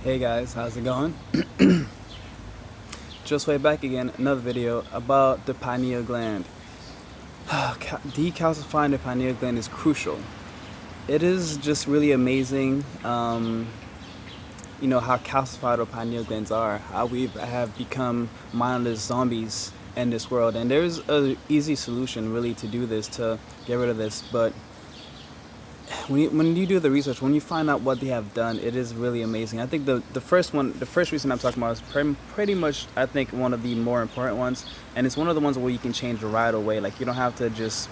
Hey guys, how's it going? Just way back again, another video about the pineal gland. Decalcifying the pineal gland is crucial. It is just really amazing, how calcified our pineal glands are, how we have become mindless zombies in this world. And there's an easy solution really to do this, to get rid of this, but when you do the research, when you find out what they have done, it is really amazing. I think the first reason I'm talking about is pretty much, I think, one of the more important ones, and it's one of the ones where you can change right away. Like, you don't have to just,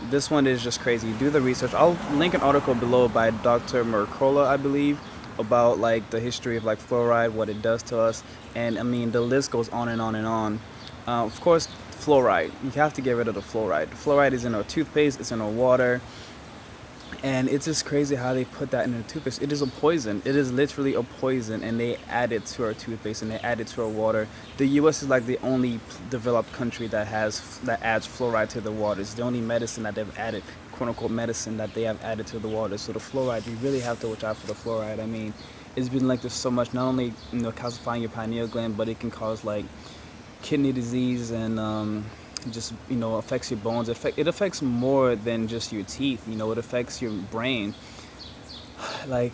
this one is just crazy. Do the research. I'll link an article below by Dr. Mercola, I believe, about like the history of like fluoride, what it does to us, and I mean the list goes on and on and on. Of course, fluoride. You have to get rid of the fluoride. The fluoride is in our toothpaste. It's in our water. And it's just crazy how they put that in the toothpaste. It is a poison. It is literally a poison, and they add it to our toothpaste and they add it to our water. The U.S. is like the only developed country that adds fluoride to the water. It's the only medicine that they've added, quote unquote medicine, that they have added to the water. So the fluoride, you really have to watch out for the fluoride. I mean, it's been like this so much. Not only calcifying your pineal gland, but it can cause like kidney disease and just affects your bones. It affects more than just your teeth. It affects your brain. Like,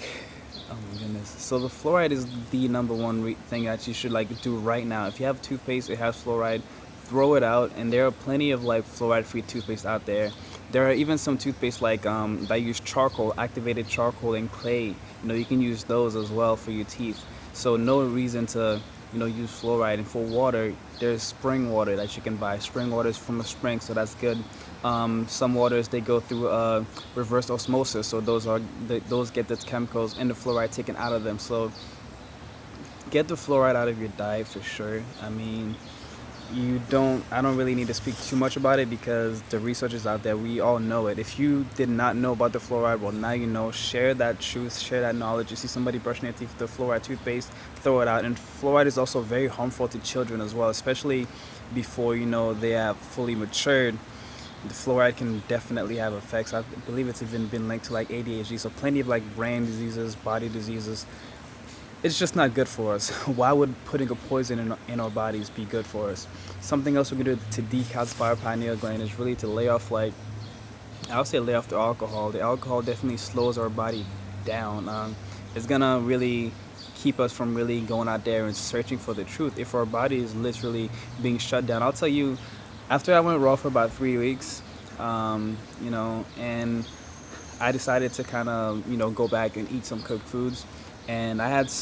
oh my goodness. So the fluoride is the number one thing that you should like do right now. If you have toothpaste, it has fluoride, throw it out. And there are plenty of like fluoride-free toothpaste out there. There are even some toothpaste like that use charcoal, activated charcoal and clay. You can use those as well for your teeth. So no reason to use fluoride. And for water, there's spring water that you can buy. Spring water is from a spring, so that's good. Some waters, they go through reverse osmosis, so those get the chemicals and the fluoride taken out of them. So get the fluoride out of your diet for sure. I mean, I don't really need to speak too much about it because the research is out there. We all know it. If you did not know about the fluoride, well, now you know. Share that truth, share that knowledge. You see somebody brushing their teeth with the fluoride toothpaste, throw it out. And fluoride is also very harmful to children as well, especially before they have fully matured. The fluoride can definitely have effects. I believe it's even been linked to like ADHD, so plenty of like brain diseases, body diseases. It's just not good for us. Why would putting a poison in our bodies be good for us? Something else we can do to decalcify our pineal gland is really to lay off, I would say lay off the alcohol. The alcohol definitely slows our body down. It's gonna really keep us from really going out there and searching for the truth. If our body is literally being shut down, I'll tell you, after I went raw for about 3 weeks, and I decided to kind of, go back and eat some cooked foods. And I had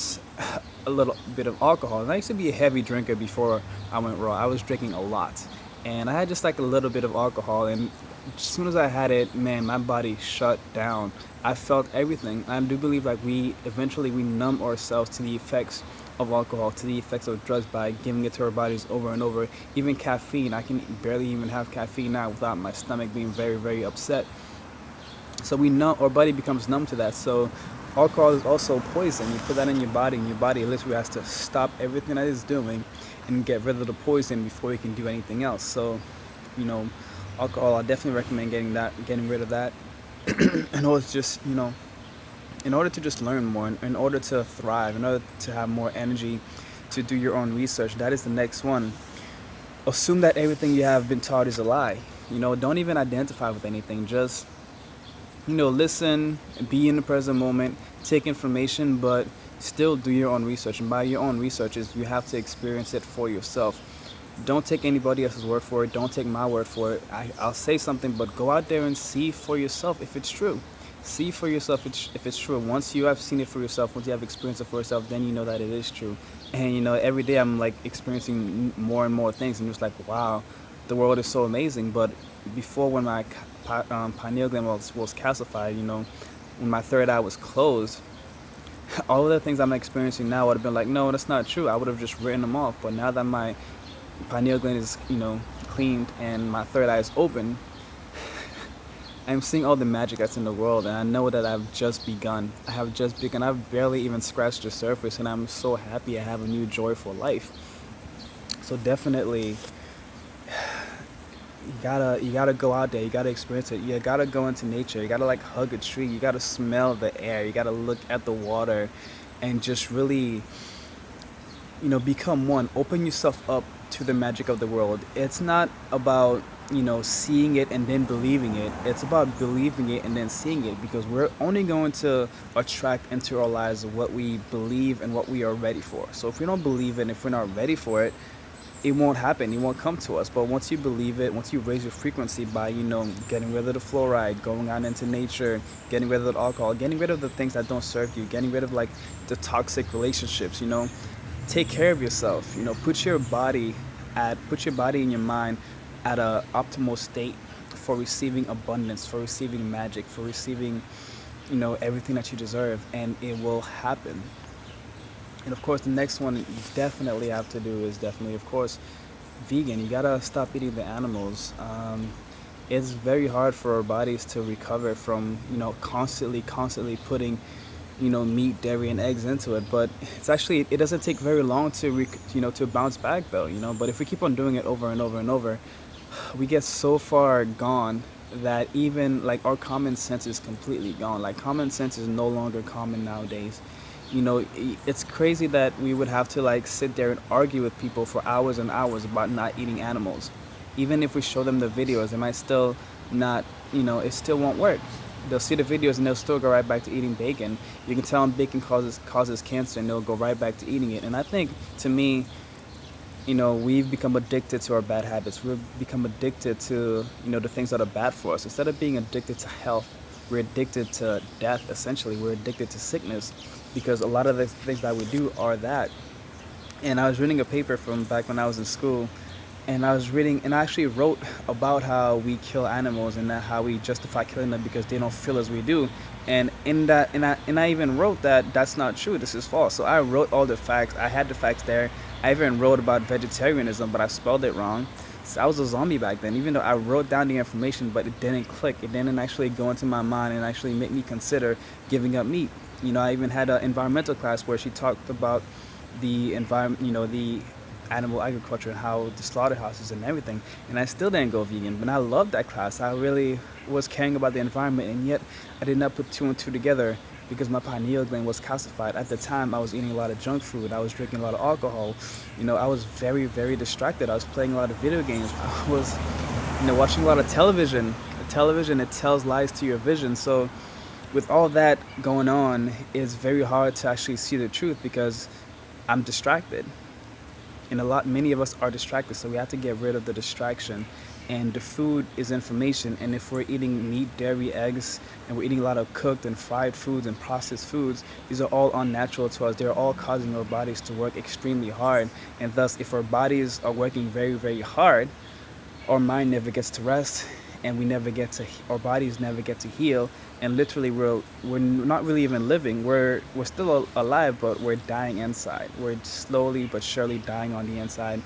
a little bit of alcohol. And I used to be a heavy drinker before I went raw. I was drinking a lot. And I had just like a little bit of alcohol. And as soon as I had it, man, my body shut down. I felt everything. I do believe like we numb ourselves to the effects of alcohol, to the effects of drugs by giving it to our bodies over and over. Even caffeine. I can barely even have caffeine now without my stomach being very, very upset. So our body becomes numb to that. So alcohol is also poison. You put that in your body, and your body literally has to stop everything that it's doing and get rid of the poison before it can do anything else. So, alcohol, I definitely recommend getting rid of that. in order to just learn more, in order to thrive, in order to have more energy to do your own research. That is the next one. Assume that everything you have been taught is a lie. Don't even identify with anything. Just listen, be in the present moment, take information, but still do your own research. And by your own research is you have to experience it for yourself. Don't take anybody else's word for it. Don't take my word for it. I'll say something, but go out there and see for yourself if it's true. See for yourself if it's true. Once you have seen it for yourself, once you have experienced it for yourself, then you know that it is true. And every day I'm like experiencing more and more things, and just like, wow, the world is so amazing. But before, when my pineal gland was calcified, when my third eye was closed, all of the things I'm experiencing now would have been like, no, that's not true. I would have just written them off. But now that my pineal gland is, cleaned and my third eye is open, I'm seeing all the magic that's in the world, and I know that I've just begun. I've barely even scratched the surface, and I'm so happy I have a new joy for life. So definitely, you gotta go out there, you gotta experience it, you gotta go into nature, you gotta like hug a tree, you gotta smell the air, you gotta look at the water, and just really, become one. Open yourself up to the magic of the world. It's not about, seeing it and then believing it. It's about believing it and then seeing it, because we're only going to attract into our lives what we believe and what we are ready for. So if we don't believe it and if we're not ready for it, it won't happen. It won't come to us. But once you believe it, once you raise your frequency by, getting rid of the fluoride, going out into nature, getting rid of the alcohol, getting rid of the things that don't serve you, getting rid of like the toxic relationships, take care of yourself, put your body and your mind at a optimal state for receiving abundance, for receiving magic, for receiving, everything that you deserve, and it will happen. And of course, the next one you definitely have to do is definitely, of course, vegan. You gotta stop eating the animals. It's very hard for our bodies to recover from, constantly putting, meat, dairy, and eggs into it. But it doesn't take very long to, to bounce back though, But if we keep on doing it over and over and over, we get so far gone that even like our common sense is completely gone. Like common sense is no longer common nowadays. It's crazy that we would have to like sit there and argue with people for hours and hours about not eating animals. Even if we show them the videos, they might still not, it still won't work. They'll see the videos and they'll still go right back to eating bacon. You can tell them bacon causes cancer and they'll go right back to eating it. And I think, to me, we've become addicted to our bad habits. We've become addicted to, the things that are bad for us. Instead of being addicted to health, we're addicted to death, essentially. We're addicted to sickness, because a lot of the things that we do are that. And I was reading a paper from back when I was in school, and I actually wrote about how we kill animals and how we justify killing them because they don't feel as we do. And I even wrote that that's not true. This is false. So I wrote all the facts. I had the facts there. I even wrote about vegetarianism, but I spelled it wrong. So I was a zombie back then, even though I wrote down the information, but it didn't click. It didn't actually go into my mind and actually make me consider giving up meat. I even had an environmental class where she talked about the environment, the animal agriculture and how the slaughterhouses and everything. And I still didn't go vegan, but I loved that class. I really was caring about the environment, and yet I did not put two and two together because my pineal gland was calcified. At the time, I was eating a lot of junk food. I was drinking a lot of alcohol. I was very, very distracted. I was playing a lot of video games. I was, watching a lot of television. Television, it tells lies to your vision. So with all that going on, it's very hard to actually see the truth because I'm distracted. And many of us are distracted, so we have to get rid of the distraction. And the food is information, and if we're eating meat, dairy, eggs, and we're eating a lot of cooked and fried foods and processed foods, these are all unnatural to us. They're all causing our bodies to work extremely hard, and thus if our bodies are working very, very hard, our mind never gets to rest, and our bodies never get to heal, and literally we're not really even living. We're still alive, but we're dying inside. We're slowly but surely dying on the inside.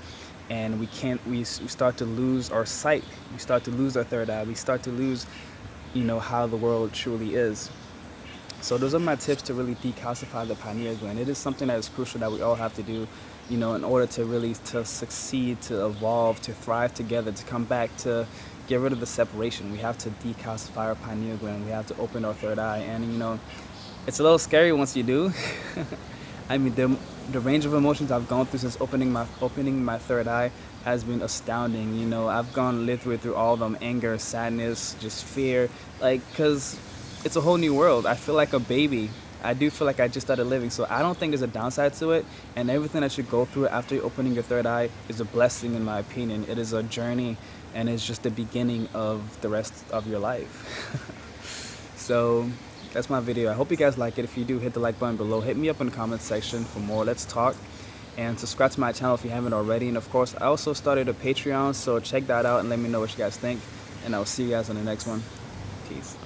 And we start to lose our sight. We start to lose our third eye. We start to lose, how the world truly is. So those are my tips to really decalcify the pineal gland. It is something that is crucial that we all have to do, in order to succeed, to evolve, to thrive together, to come back, to get rid of the separation. We have to decalcify our pineal gland. We have to open our third eye. And, it's a little scary once you do. I mean, the range of emotions I've gone through since opening my third eye has been astounding. I've literally through all of them: anger, sadness, just fear. Because it's a whole new world. I feel like a baby. I do feel like I just started living. So I don't think there's a downside to it. And everything that you go through after opening your third eye is a blessing, in my opinion. It is a journey, and it's just the beginning of the rest of your life. So that's my video. I hope you guys like it. If you do, hit the like button below. Hit me up in the comments section for more. Let's talk. And subscribe to my channel if you haven't already. And of course, I also started a Patreon, so check that out and let me know what you guys think. And I will see you guys on the next one. Peace.